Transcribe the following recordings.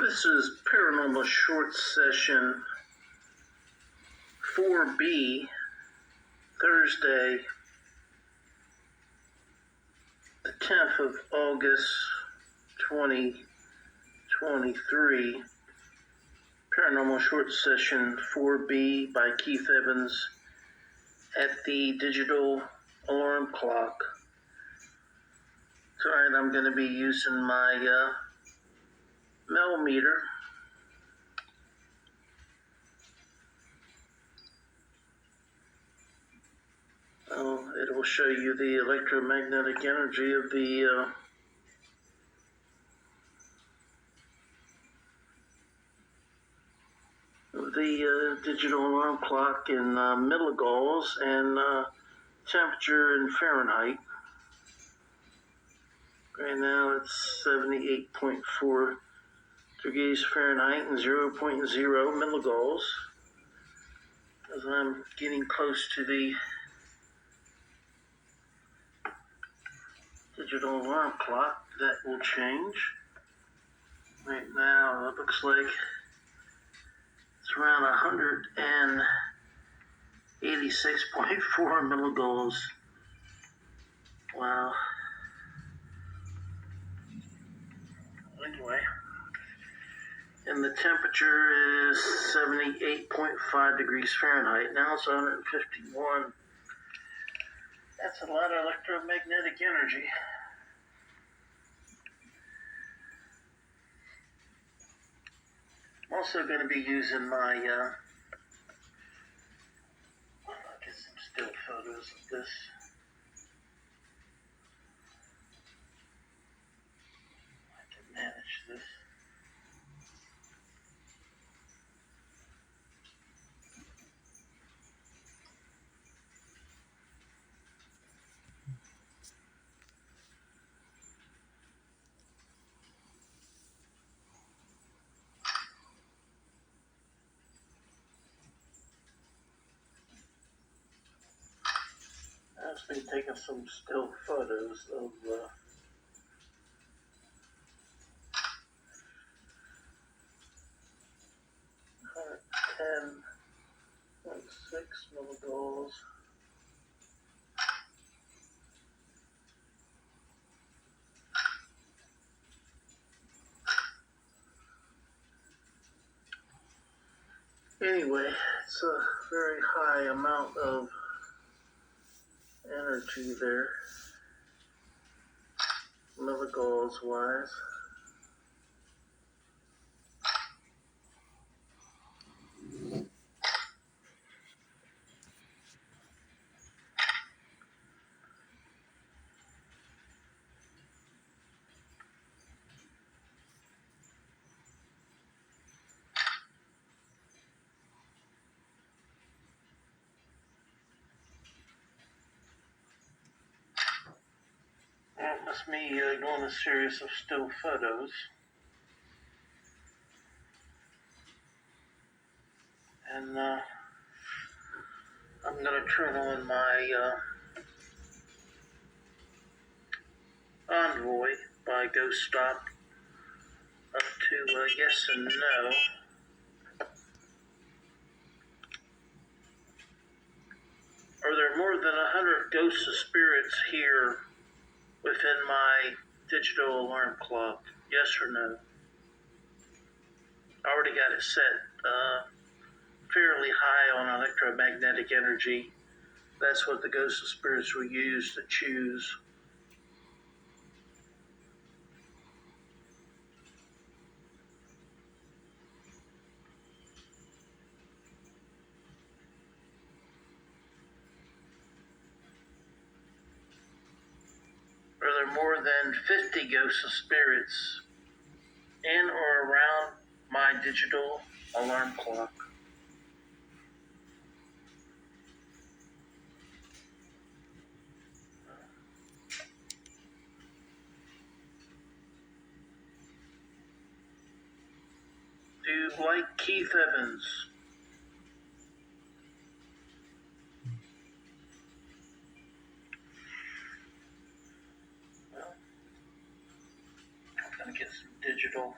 This is Paranormal Short Session 4B, Thursday, the 10th of August, 2023. Paranormal Short Session 4B by Keith Evans at the digital alarm clock. Tonight I'm going to be using my Mel Meter. It will show you the electromagnetic energy of the digital alarm clock in milligauss and temperature in Fahrenheit. Right now it's 78.4 degrees Fahrenheit and 0.0 milligauss. As I'm getting close to the digital alarm clock, that will change. Right now it looks like it's around 186.4 milligauss. Wow. Anyway, and the temperature is 78.5 degrees Fahrenheit. Now it's 151. That's a lot of electromagnetic energy. I'm also going to be using my, I'll get some still photos of this. I can manage this. I've been taking some still photos of 110.6 milligauss. Anyway, it's a very high amount of energy there, milligauss wise. That's me doing a series of still photos. And I'm going to turn on my Onvoy by Ghost Stop up to yes and no. Are there more than 100 ghosts of spirits here within my digital alarm clock? Yes or no? I already got it set fairly high on electromagnetic energy. That's what the ghosts of spirits will use to choose. Are there more than 50 ghosts of spirits in or around my digital alarm clock? Do you like Keith Evans? Well, I'm going to get some digital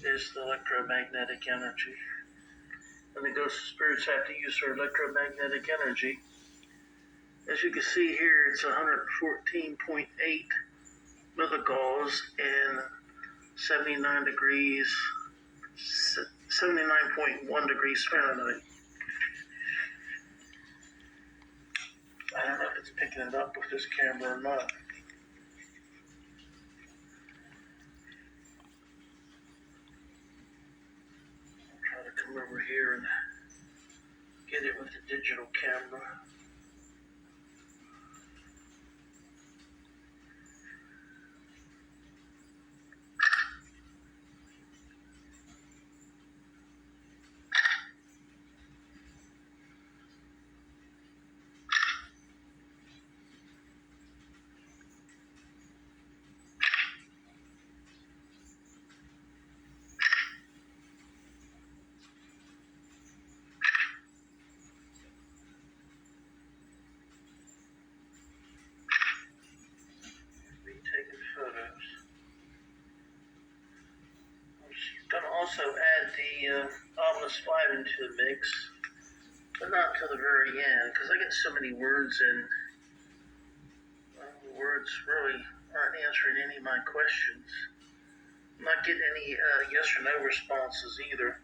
is the electromagnetic energy. And the ghost spirits have to use their electromagnetic energy. As you can see here, it's 114.8 milligauss and 79 degrees, 79.1 degrees Fahrenheit. I don't know if it's picking it up with this camera or not. I'll try to come over here and get it with the digital camera. Taking photos. I'm going to also add the Ominous 5 into the mix, but not till the very end, because I get so many words and the words really aren't answering any of my questions. I'm not getting any yes or no responses either.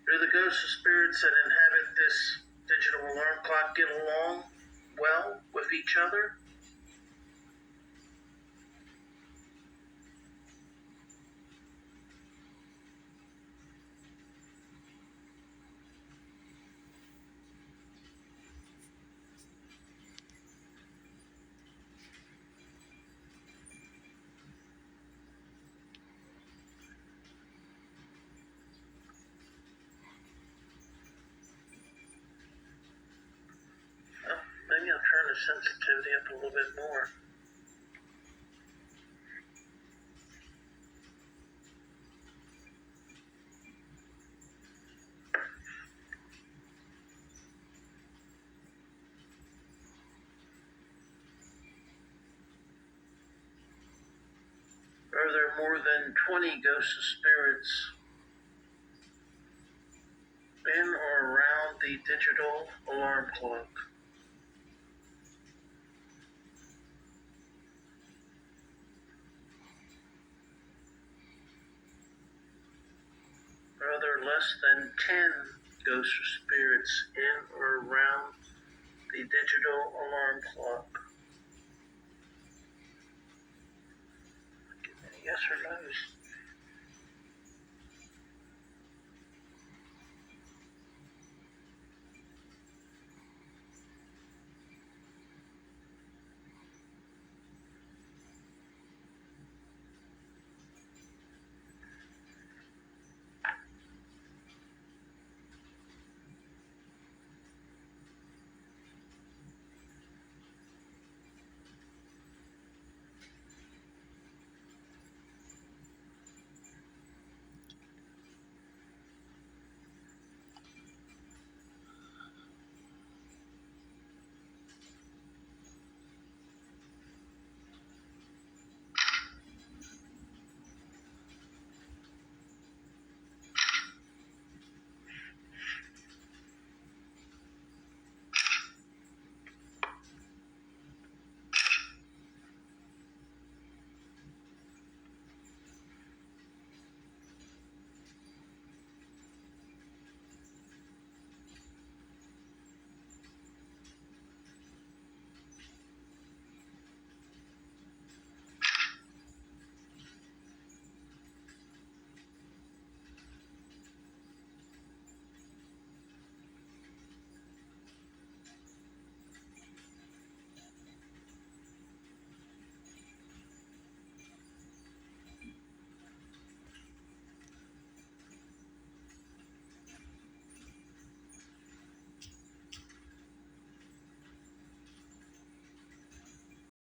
Do the ghosts and spirits that inhabit this digital alarm clock get along well with each other? Maybe I'll turn the sensitivity up a little bit more. Are there more than 20 ghosts of spirits in or around the digital alarm clock? Are there less than 10 ghosts or spirits in or around the digital alarm clock? Yes or no's?